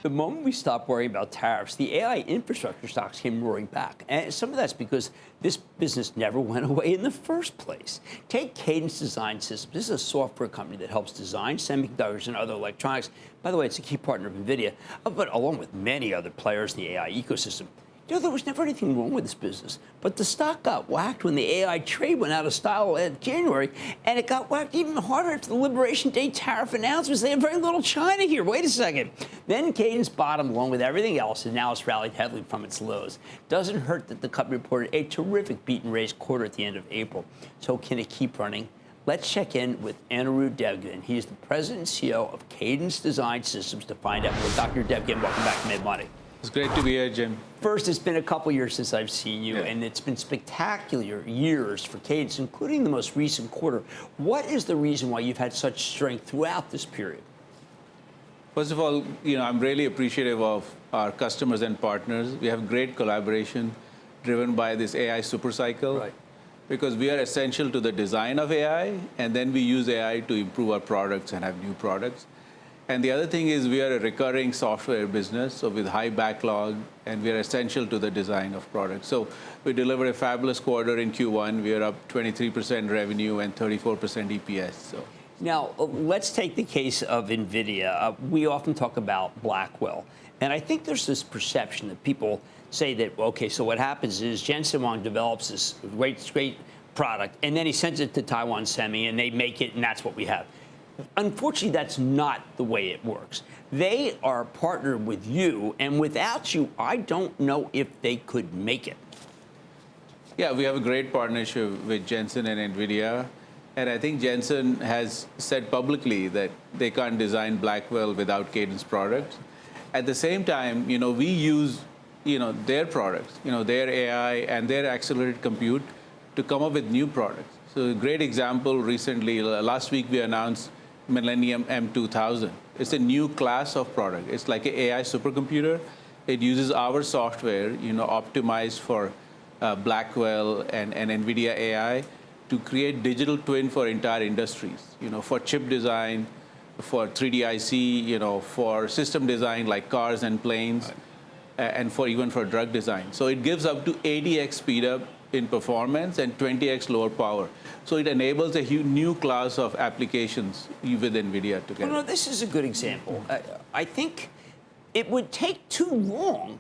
The moment we stopped worrying about tariffs, the AI infrastructure stocks came roaring back. And some of that's because this business never went away in the first place. Take Cadence Design Systems. This is a software company that helps design semiconductors and other electronics. By the way, it's a key partner of NVIDIA, but along with many other players in the AI ecosystem. You know, there was never anything wrong with this business, but the stock got whacked when the AI trade went out of style in January, and it got whacked even harder after the Liberation Day tariff announcements. They have very little China here. Wait a second. Then Cadence bottomed along with everything else, and now it's rallied heavily from its lows. Doesn't hurt that the company reported a terrific beat and raise quarter at the end of April. So can it keep running? Let's check in with Anirudh Devgan. He is the president and CEO of Cadence Design Systems to find out more. Dr. Devgan, welcome back to Mad Money. It's great to be here, Jim. First, it's been a couple years since I've seen you, and it's been spectacular years for Cadence, including the most recent quarter. What is the reason why you've had such strength throughout this period? First of all, I'm really appreciative of our customers and partners. We have great collaboration driven by this AI supercycle. Right. Because we are essential to the design of AI, and then we use AI to improve our products and have new products. And the other thing is we are a recurring software business, so with high backlog, and we are essential to the design of products. So we delivered a fabulous quarter in Q1. We are up 23% revenue and 34% EPS. So. Now, let's take the case of NVIDIA. We often talk about Blackwell. And I think there's this perception that people say that, okay, so what happens is Jensen Huang develops this great product, and then he sends it to Taiwan Semi, and they make it, and that's what we have. Unfortunately, that's not the way it works. They are partnered with you, and without you, I don't know if they could make it. Yeah, we have a great partnership with Jensen and NVIDIA. And I think Jensen has said publicly that they can't design Blackwell without Cadence products. At the same time, we use their products, their AI and their accelerated compute to come up with new products. So a great example recently, last week we announced Millennium M2000. It's a new class of product. It's like an AI supercomputer. It uses our software, optimized for Blackwell and NVIDIA AI to create digital twin for entire industries, for chip design, for 3D IC, for system design like cars and planes, and even for drug design. So it gives up to 80x speed up in performance and 20x lower power. So it enables a new class of applications with NVIDIA together. Well, no, this is a good example. I think it would take too long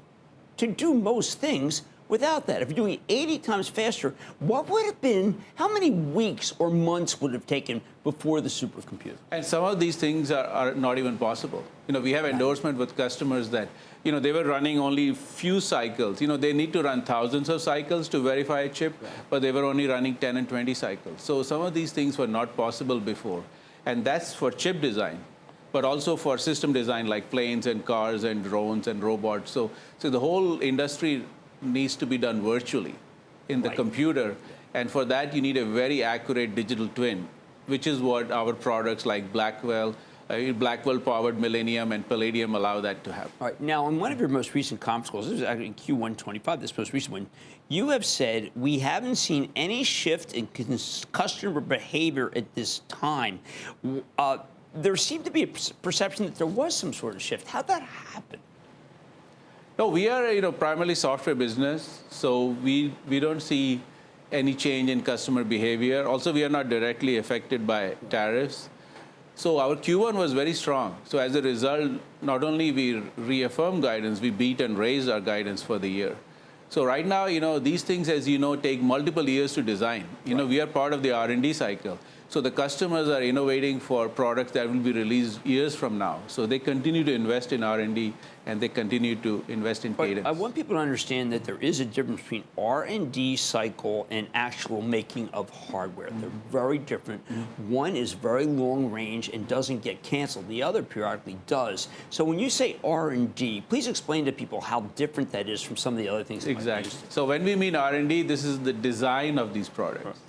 to do most things without that. If you're doing 80 times faster, what would have been, how many weeks or months would it have taken before the supercomputer? And some of these things are not even possible. We have endorsement with customers that, they were running only few cycles. They need to run thousands of cycles to verify a chip, but they were only running 10 and 20 cycles. So some of these things were not possible before. And that's for chip design, but also for system design like planes and cars and drones and robots. So the whole industry needs to be done virtually in the computer. And for that, you need a very accurate digital twin, which is what our products like Blackwell, Blackwell-powered Millennium and Palladium allow that to happen. All right. Now, in one of your most recent conference calls, this was actually in Q1 25, this most recent one, you have said, we haven't seen any shift in customer behavior at this time. There seemed to be a perception that there was some sort of shift. How'd that happen? No, we are primarily software business, so we don't see any change in customer behavior. Also, we are not directly affected by tariffs. So our Q1 was very strong. So as a result, not only we reaffirmed guidance, we beat and raised our guidance for the year. So right now, these things, as take multiple years to design. We are part of the R&D cycle. So the customers are innovating for products that will be released years from now. So they continue to invest in R&D, and they continue to invest in Cadence. I want people to understand that there is a difference between R&D cycle and actual making of hardware. They're very different. One is very long range and doesn't get canceled. The other periodically does. So when you say R&D, please explain to people how different that is from some of the other things. Exactly. So when we mean R&D, this is the design of these products,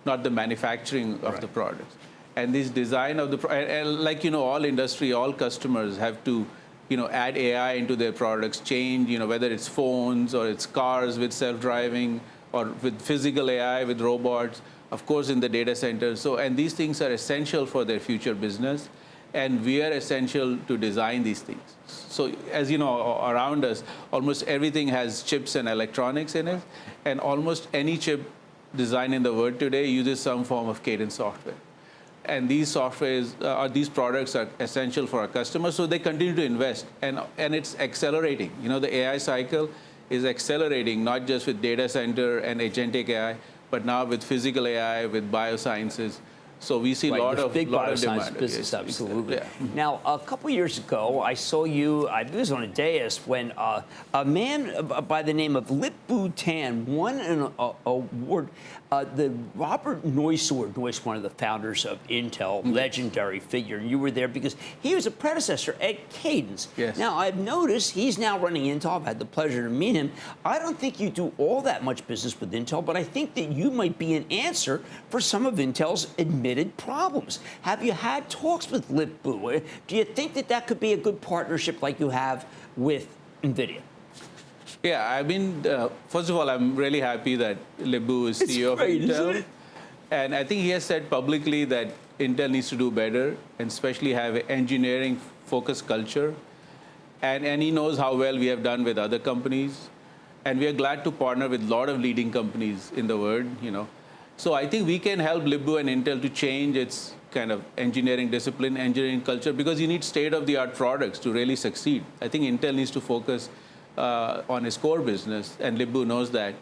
not the manufacturing of the products. And this design of the, like, all industry, all customers have to, add AI into their products, change, whether it's phones or it's cars with self-driving or with physical AI, with robots, of course, in the data center. So, and these things are essential for their future business. and we are essential to design these things. So as you know, around us, almost everything has chips and electronics in it, and almost any chip designed in the world today uses some form of Cadence software. And these softwares, these products are essential for our customers, so they continue to invest, and it's accelerating. You know, the AI cycle is accelerating, not just with data center and agentic AI, but now with physical AI, with biosciences. So we see a lot of demand. Business, yes, absolutely. Yeah. Now, a couple years ago, I saw you, I believe it was on a dais, when a man by the name of Lip-Bu Tan won an award. The Robert Noyce Award, Noyce, one of the founders of Intel, legendary figure, and you were there because he was a predecessor at Cadence. Yes. Now, I've noticed he's now running Intel. I've had the pleasure to meet him. I don't think you do all that much business with Intel, but I think that you might be an answer for some of Intel's admitted problems. Have you had talks with Lip-Bu? Do you think that that could be a good partnership like you have with NVIDIA? Yeah, I mean, first of all, I'm really happy that Lip-Bu is CEO of Intel. And I think he has said publicly that Intel needs to do better, and especially have an engineering-focused culture. And he knows how well we have done with other companies. And we are glad to partner with a lot of leading companies in the world, you know. So I think we can help Lip-Bu and Intel to change its kind of engineering discipline, engineering culture, because you need state-of-the-art products to really succeed. I think Intel needs to focus on its core business, and Lip-Bu knows that.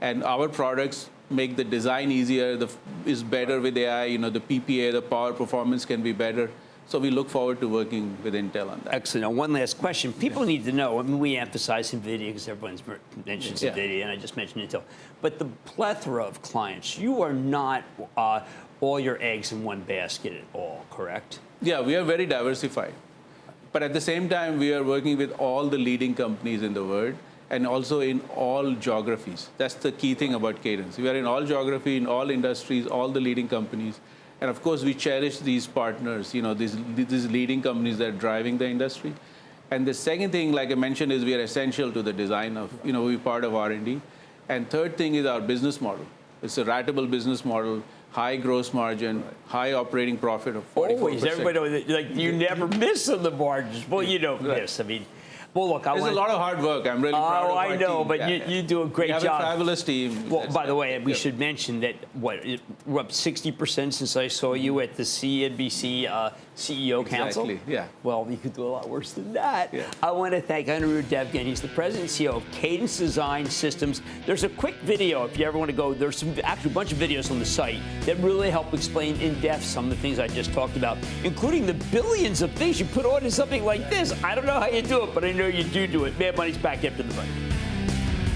And our products make the design easier, is better with AI. You know, the PPA, the power performance can be better. So we look forward to working with Intel on that. Excellent. Now, one last question. People need to know, I mean, we emphasize NVIDIA because everyone's mentions NVIDIA, and I just mentioned Intel. But the plethora of clients, you are not all your eggs in one basket at all, correct? Yeah, we are very diversified. But at the same time, we are working with all the leading companies in the world, and also in all geographies. That's the key thing about Cadence. We are in all geography, in all industries, all the leading companies. And of course, we cherish these partners, you know, these leading companies that are driving the industry. And the second thing, like I mentioned, is we are essential to the design of, you know, we're part of R&D. And third thing is our business model. It's a ratable business model, high gross margin, high operating profit of 44%. Always, everybody knows, like, you never miss on the margins. Well, you don't miss. I mean, well, look, There's a lot of hard work. I'm really proud of our team. I know, but you do a great job. We have a fabulous team. Well, by the way, we should mention that, we're up 60% since I saw you at the CNBC CEO Council. Exactly, yeah. Well, you could do a lot worse than that. Yeah. I want to thank Anirudh Devgan. He's the president and CEO of Cadence Design Systems. There's a quick video if you ever want to go. There's actually a bunch of videos on the site that really help explain in depth some of the things I just talked about, including the billions of things you put on in something like this. I don't know how you do it, but I know you do it. Mad Money's back after the break.